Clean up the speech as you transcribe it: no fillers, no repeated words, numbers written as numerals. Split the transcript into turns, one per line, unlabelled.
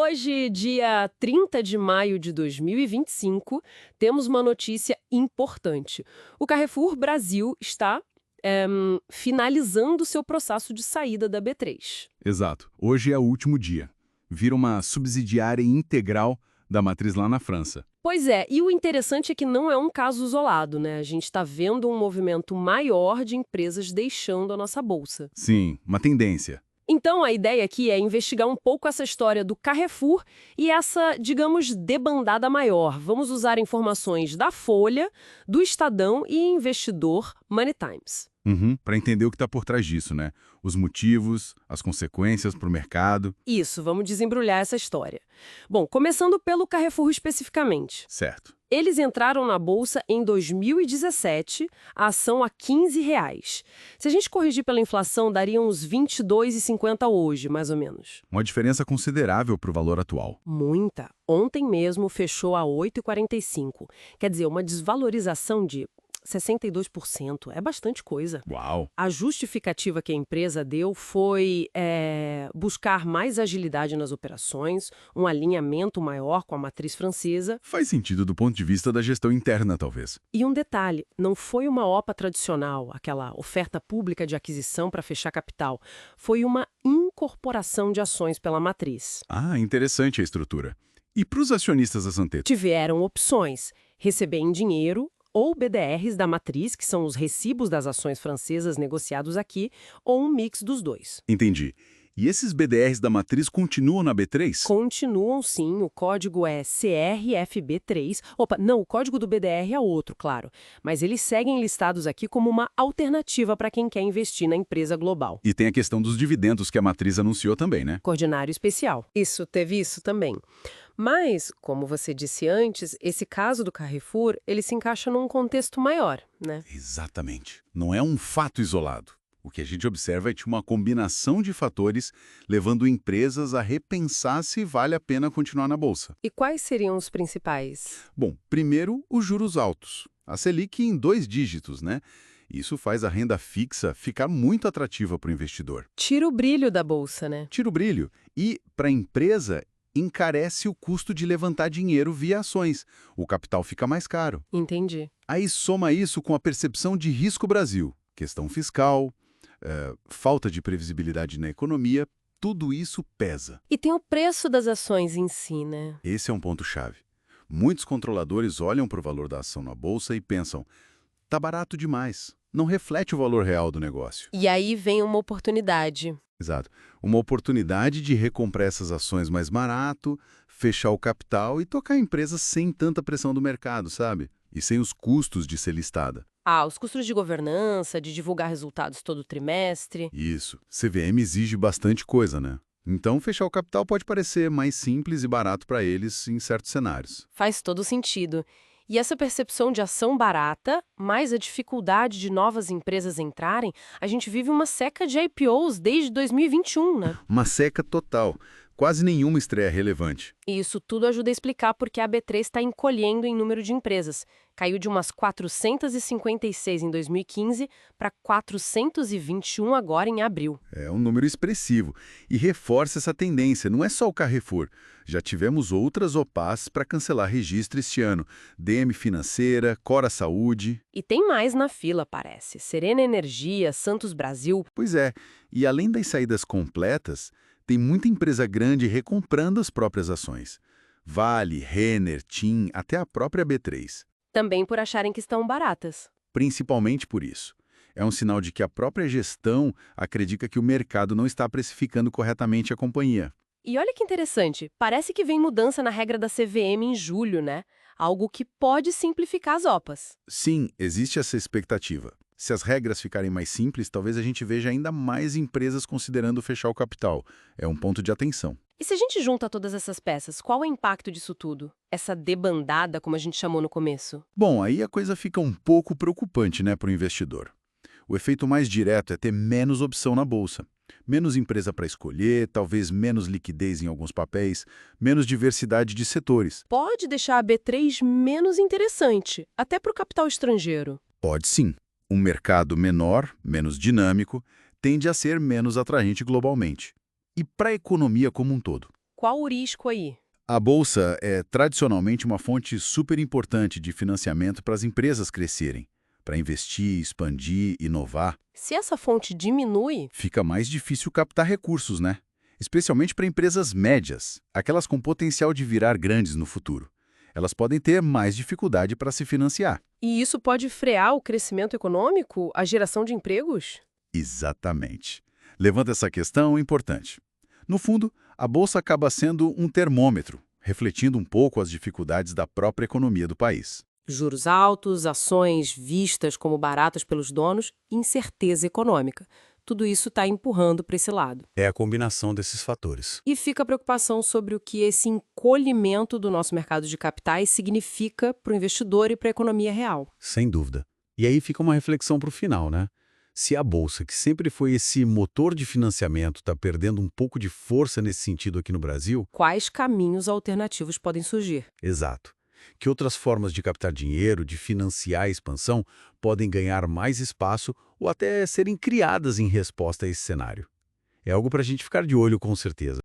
Hoje, dia 30 de maio de 2025, temos uma notícia importante. O Carrefour Brasil está finalizando seu processo de saída da B3.
Exato. Hoje é o último dia. Vira uma subsidiária integral da matriz lá na França.
Pois é, e o interessante é que não é um caso isolado, né? A gente está vendo um movimento maior de empresas deixando a nossa bolsa.
Sim, uma tendência.
Então, a ideia aqui é investigar um pouco essa história do Carrefour e essa, digamos, debandada maior. Vamos usar informações da Folha, do Estadão e investidor Money Times.
Para entender o que está por trás disso, né? Os motivos, as consequências para o mercado.
Isso, vamos desembrulhar essa história. Bom, começando pelo Carrefour especificamente.
Certo.
Eles entraram na bolsa em 2017, a ação a R$ 15. Se a gente corrigir pela inflação, daria uns R$ 22,50 hoje, mais ou menos.
Uma diferença considerável para o valor atual.
Muita. Ontem mesmo fechou a R$ 8,45. Quer dizer, uma desvalorização de 62%. É bastante coisa.
Uau!
A justificativa que a empresa deu foi buscar mais agilidade nas operações, um alinhamento maior com a matriz francesa.
Faz sentido do ponto de vista da gestão interna, talvez.
E um detalhe, não foi uma OPA tradicional, aquela oferta pública de aquisição para fechar capital. Foi uma incorporação de ações pela matriz.
Ah, interessante a estrutura. E para os acionistas da Santé?
Tiveram opções: receber em dinheiro ou BDRs da matriz, que são os recibos das ações francesas negociados aqui, ou um mix dos dois.
Entendi. E esses BDRs da matriz continuam na B3?
Continuam sim, o código é CRFB3. Opa, não, o código do BDR é outro, claro. Mas eles seguem listados aqui como uma alternativa para quem quer investir na empresa global.
E tem a questão dos dividendos que a matriz anunciou também, né?
Ordinário especial. Isso, teve isso também. Mas, como você disse antes, esse caso do Carrefour, ele se encaixa num contexto maior, né?
Exatamente. Não é um fato isolado. O que a gente observa é uma combinação de fatores levando empresas a repensar se vale a pena continuar na bolsa.
E quais seriam os principais?
Bom, primeiro, os juros altos. A Selic em 2 dígitos, né? Isso faz a renda fixa ficar muito atrativa para o investidor.
Tira o brilho da bolsa, né?
Tira o brilho. E, para a empresa, encarece o custo de levantar dinheiro via ações. O capital fica mais caro.
Entendi.
Aí soma isso com a percepção de risco Brasil. Questão fiscal, falta de previsibilidade na economia, tudo isso pesa.
E tem o preço das ações em si, né?
Esse é um ponto-chave. Muitos controladores olham para o valor da ação na bolsa e pensam, tá barato demais, não reflete o valor real do negócio.
E aí vem uma oportunidade.
Exato. Uma oportunidade de recomprar essas ações mais barato, fechar o capital e tocar a empresa sem tanta pressão do mercado, sabe? E sem os custos de ser listada.
Ah, os custos de governança, de divulgar resultados todo trimestre.
Isso. CVM exige bastante coisa, né? Então, fechar o capital pode parecer mais simples e barato para eles em certos cenários.
Faz todo sentido. E essa percepção de ação barata, mais a dificuldade de novas empresas entrarem, a gente vive uma seca de IPOs desde 2021, né?
Uma seca total. Quase nenhuma estreia relevante.
E isso tudo ajuda a explicar porque a B3 está encolhendo em número de empresas. Caiu de umas 456 em 2015 para 421 agora em abril.
É um número expressivo e reforça essa tendência. Não é só o Carrefour. Já tivemos outras OPAs para cancelar registro este ano. DM Financeira, Cora Saúde.
E tem mais na fila, parece. Serena Energia, Santos Brasil.
Pois é, e além das saídas completas, tem muita empresa grande recomprando as próprias ações. Vale, Renner, TIM, até a própria B3.
Também por acharem que estão baratas.
Principalmente por isso. É um sinal de que a própria gestão acredita que o mercado não está precificando corretamente a companhia.
E olha que interessante, parece que vem mudança na regra da CVM em julho, né? Algo que pode simplificar as OPAs.
Sim, existe essa expectativa. Se as regras ficarem mais simples, talvez a gente veja ainda mais empresas considerando fechar o capital. É um ponto de atenção.
E se a gente junta todas essas peças, qual é o impacto disso tudo? Essa debandada, como a gente chamou no começo?
Bom, aí a coisa fica um pouco preocupante, né, para o investidor. O efeito mais direto é ter menos opção na bolsa. Menos empresa para escolher, talvez menos liquidez em alguns papéis, menos diversidade de setores.
Pode deixar a B3 menos interessante, até para o capital estrangeiro.
Pode sim. Um mercado menor, menos dinâmico, tende a ser menos atraente globalmente. E para a economia como um todo?
qual o risco aí?
A bolsa é tradicionalmente uma fonte super importante de financiamento para as empresas crescerem. Para investir, expandir, inovar,
Se essa fonte diminui,
fica mais difícil captar recursos, né? Especialmente para empresas médias, aquelas com potencial de virar grandes no futuro. Elas podem ter mais dificuldade para se financiar.
e isso pode frear o crescimento econômico, a geração de empregos?
Exatamente. Levanta essa questão importante. No fundo, a bolsa acaba sendo um termômetro, refletindo um pouco as dificuldades da própria economia do país.
Juros altos, ações vistas como baratas pelos donos, incerteza econômica. Tudo isso está empurrando para esse lado.
É a combinação desses fatores.
E fica a preocupação sobre o que esse encolhimento do nosso mercado de capitais significa para o investidor e para a economia real.
Sem dúvida. E aí fica uma reflexão para o final, né? Se a Bolsa, que sempre foi esse motor de financiamento, está perdendo um pouco de força nesse sentido aqui no Brasil,
Quais caminhos alternativos podem surgir?
exato. Que outras formas de captar dinheiro, de financiar a expansão, podem ganhar mais espaço ou até serem criadas em resposta a esse cenário? É algo para a gente ficar de olho com certeza.